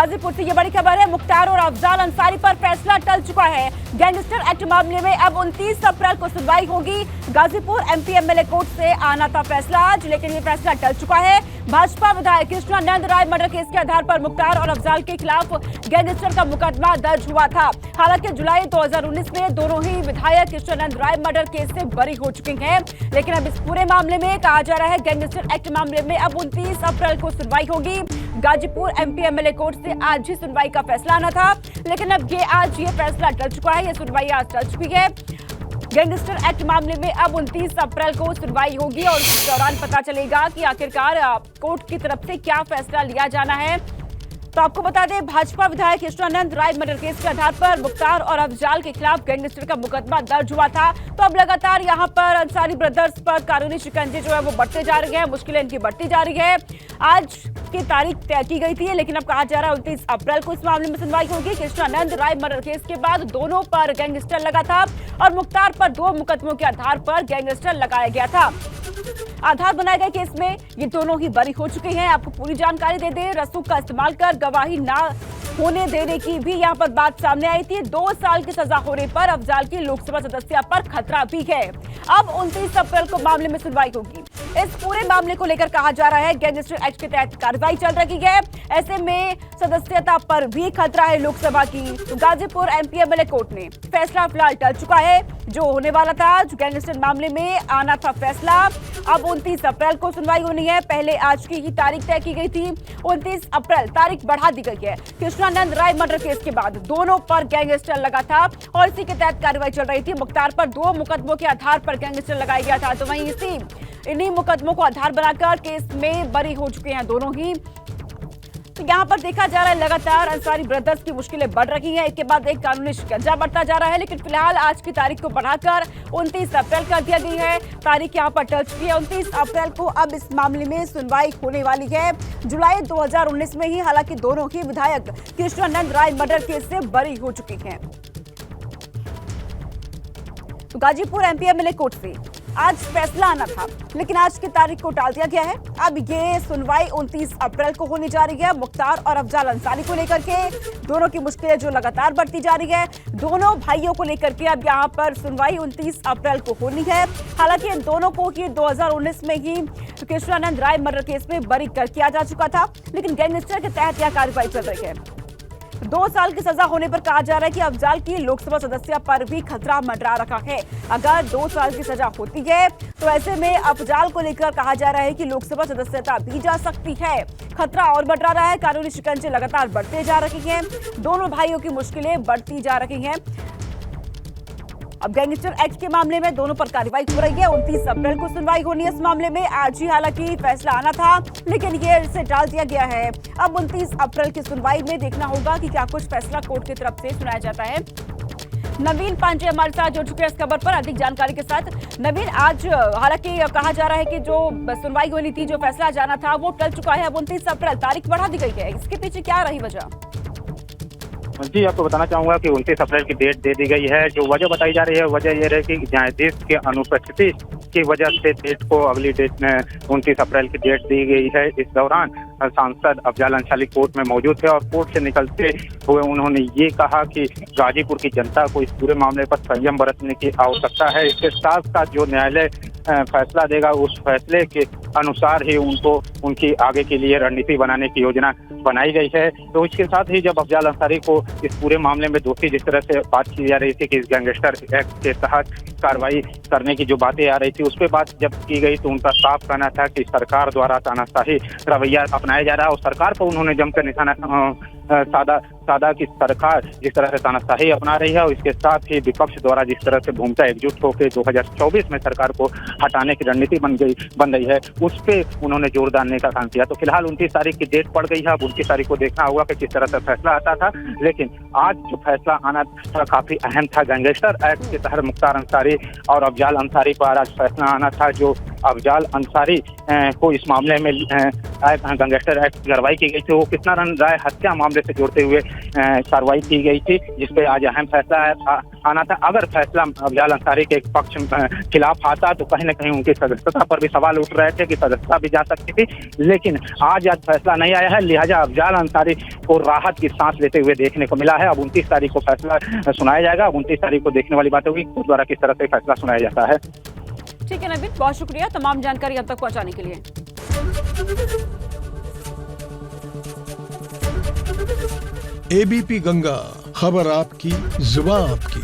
गाजीपुर से ये बड़ी खबर है। मुख्तार और अफजाल अंसारी पर फैसला टल चुका है। गैंगस्टर एक्ट मामले में अब 29 अप्रैल को सुनवाई होगी। गाजीपुर एमपी एमएलए कोर्ट से आना था फैसला आज, लेकिन ये फैसला टल चुका है। भाजपा विधायक कृष्णानंद राय मर्डर केस के आधार पर मुख्तार और अफजाल के खिलाफ गैंगस्टर का मुकदमा दर्ज हुआ था। हालांकि जुलाई 2019 में दोनों ही विधायक कृष्णानंद राय मर्डर केस से बरी हो चुके हैं, लेकिन अब इस पूरे मामले में कहा जा रहा है गैंगस्टर एक्ट मामले में अब 29 अप्रैल को सुनवाई होगी। गाजीपुर एमपी एमएलए कोर्ट से आज ही सुनवाई का फैसला आना था, लेकिन अब आज ये फैसला टल चुका है। ये सुनवाई आज टल चुकी है। गैंगस्टर एक्ट मामले में अब 29 अप्रैल को सुनवाई होगी और इस दौरान पता चलेगा कि आखिरकार कोर्ट की तरफ से क्या फैसला लिया जाना है। तो आपको बता दें, भाजपा विधायक कृष्णानंद राय मर्डर केस के आधार पर मुख्तार और अफजाल के खिलाफ गैंगस्टर का मुकदमा दर्ज हुआ था। तो अब लगातार यहां पर अंसारी ब्रदर्स पर कानूनी शिकंजे जो है वो बढ़ते जा रहे हैं, मुश्किलें इनकी बढ़ती जा रही है। आज की तारीख तय की गई थी, लेकिन अब कहा जा रहा है 29 अप्रैल को इस मामले में सुनवाई होगी। कृष्णानंद राय मर्डर केस के बाद दोनों पर गैंगस्टर लगा था और मुख्तार पर 2 मुकदमों के आधार पर गैंगस्टर लगाया गया था। आधार बनाए गए केस में ये दोनों ही बरी हो चुके हैं। आपको पूरी जानकारी दे दें, रसूख का इस्तेमाल कर गवाही ना होने देने की भी यहां पर बात सामने आई थी। 2 साल की सजा होने पर अफजाल की लोकसभा सदस्य पर खतरा भी है। अब 29 अप्रैल को मामले में सुनवाई होगी। इस पूरे मामले को लेकर कहा जा रहा है गैंगस्टर एक्ट के तहत कार्रवाई चल रही है, ऐसे में सदस्यता पर भी खतरा है लोकसभा की। तो गाजीपुर एमपी एमएलए कोर्ट ने फैसला फिलहाल टल चुका है। जो होने वाला था, जो गैंगस्टर मामले में आना था फैसला, अब 29 अप्रैल को सुनवाई होनी है। पहले आज की ही तारीख तय की गई थी, 29 अप्रैल तारीख बढ़ा दी गई है। कृष्णानंद राय मर्डर केस के बाद दोनों पर गैंगस्टर लगा था और इसी के तहत कार्रवाई चल रही थी। मुख्तार पर 2 मुकदमों के आधार पर गैंगस्टर लगाया गया था, तो वहीं इन्हीं मुकदमों को आधार बनाकर केस में बरी हो चुके हैं दोनों ही। तो यहाँ पर देखा जा रहा है लगातार अंसारी ब्रदर्स की मुश्किलें बढ़ रही हैं, एक के बाद एक कानूनी शिकंजा बढ़ता जा रहा है। लेकिन फिलहाल आज की तारीख को बढ़ाकर 29 अप्रैल कर दिया गई है। तारीख यहाँ पर टल चुकी है 29 अप्रैल को। अब इस मामले में सुनवाई होने वाली है जुलाई 2019 में ही। हालांकि दोनों ही विधायक कृष्णानंद राय मर्डर केस से बरी हो चुके हैं। तो गाजीपुर एमपी एमएलए कोर्ट से आज फैसला आना था, लेकिन आज की तारीख को टाल दिया गया है। अब ये सुनवाई 29 अप्रैल को होने जा रही है। मुख्तार और अफजाल अंसारी को लेकर के दोनों की मुश्किलें जो लगातार बढ़ती जा रही है, दोनों भाइयों को लेकर के अब यहाँ पर सुनवाई 29 अप्रैल को होनी है। हालांकि इन दोनों को ही 2019 में ही कृष्णानंद राय मर्डर केस में बरी कर किया जा चुका था, लेकिन गैंगस्टर के तहत यह कार्रवाई चल रही है। 2 साल की सजा होने पर कहा जा रहा है कि अफजाल की लोकसभा सदस्य पर भी खतरा मंडरा रखा है। अगर 2 साल की सजा होती है तो ऐसे में अफजाल को लेकर कहा जा रहा है कि लोकसभा सदस्यता भी जा सकती है। खतरा और बढ़ रहा है, कानूनी शिकंजे लगातार बढ़ते जा रही हैं, दोनों भाइयों की मुश्किलें बढ़ती जा रही हैं। अब गैंगस्टर एक्ट के मामले में दोनों पर कार्रवाई हो रही है। 29 अप्रैल को सुनवाई होनी है इस मामले में। आज ही हालांकि फैसला आना था, लेकिन ये इसे टाल दिया गया है। अब 29 अप्रैल की सुनवाई में देखना होगा कि क्या कुछ फैसला कोर्ट की तरफ से सुनाया जाता है। नवीन पांडे हमारे साथ जुड़ चुके हैं इस खबर पर अधिक जानकारी के साथ। नवीन, आज हालांकि कहा जा रहा है कि जो सुनवाई होनी थी, जो फैसला जाना था, वो टल चुका है। अब 29 अप्रैल तारीख बढ़ा दी गई है, इसके पीछे क्या रही वजह? जी, आपको बताना चाहूंगा कि 29 अप्रैल की डेट दे दी गई है। जो वजह बताई जा रही है, वजह यह है कि न्यायाधीश के अनुपस्थिति की वजह से डेट को अगली डेट में 29 अप्रैल की डेट दी गई है। इस दौरान सांसद अफजाल अंसारी कोर्ट में मौजूद थे और कोर्ट से निकलते हुए उन्होंने ये कहा कि गाजीपुर की जनता को इस पूरे मामले पर संयम बरतने की आवश्यकता है। इसके साथ साथ जो न्यायालय फैसला देगा, उस फैसले के अनुसार ही उनको उनकी आगे के लिए रणनीति बनाने की योजना बनाई गई है। तो इसके साथ ही जब अफजाल अंसारी को इस पूरे मामले में दोषी जिस तरह से बात की जा रही थी कि इस गैंगस्टर एक्ट के तहत कार्रवाई करने की जो बातें आ रही थी, उस पर बात जब की गई तो उनका साफ कहना था कि सरकार द्वारा तानाशाही रवैया अपनाया जा रहा है और सरकार पर उन्होंने जमकर निशाना सादा की सरकार जिस तरह से तानाशाही अपना रही है और इसके साथ ही विपक्ष द्वारा जिस तरह से भूमिका एकजुट होकर 2024 में सरकार को हटाने की रणनीति बन रही है, उस पर उन्होंने जोर डालने का काम किया। तो फिलहाल 29 तारीख की डेट पड़ गई है। अब 29 तारीख को देखना होगा कि किस तरह से फैसला आता था, लेकिन आज जो फैसला आना था काफी अहम था। गैंगस्टर एक्ट के तहत मुख्तार अंसारी और अफजाल अंसारी पर आज फैसला आना था, जो अफजाल अंसारी को इस मामले में गैंगस्टर एक्ट की कार्रवाई की गई थी। वो कृष्णानंद राय हत्या मामले से जोड़ते हुए कार्रवाई की गई थी, जिसपे आज अहम फैसला आना था। अगर फैसला अफजाल अंसारी के पक्ष खिलाफ आता तो कहीं न कहीं उनकी सदस्यता पर भी सवाल उठ रहे थे कि सदस्यता भी जा सकती थी, लेकिन आज फैसला नहीं आया है, लिहाजा अफजाल अंसारी को राहत की सांस लेते हुए देखने को मिला है। अब 29 तारीख को फैसला सुनाया जाएगा। अब 29 तारीख को देखने वाली बात होगी कोर्ट द्वारा किस तरह से फैसला सुनाया जाता है। ठीक है नवीन, बहुत शुक्रिया तमाम जानकारी अब तक पहुंचाने के लिए। एबीपी गंगा, खबर आपकी, जुबान आपकी।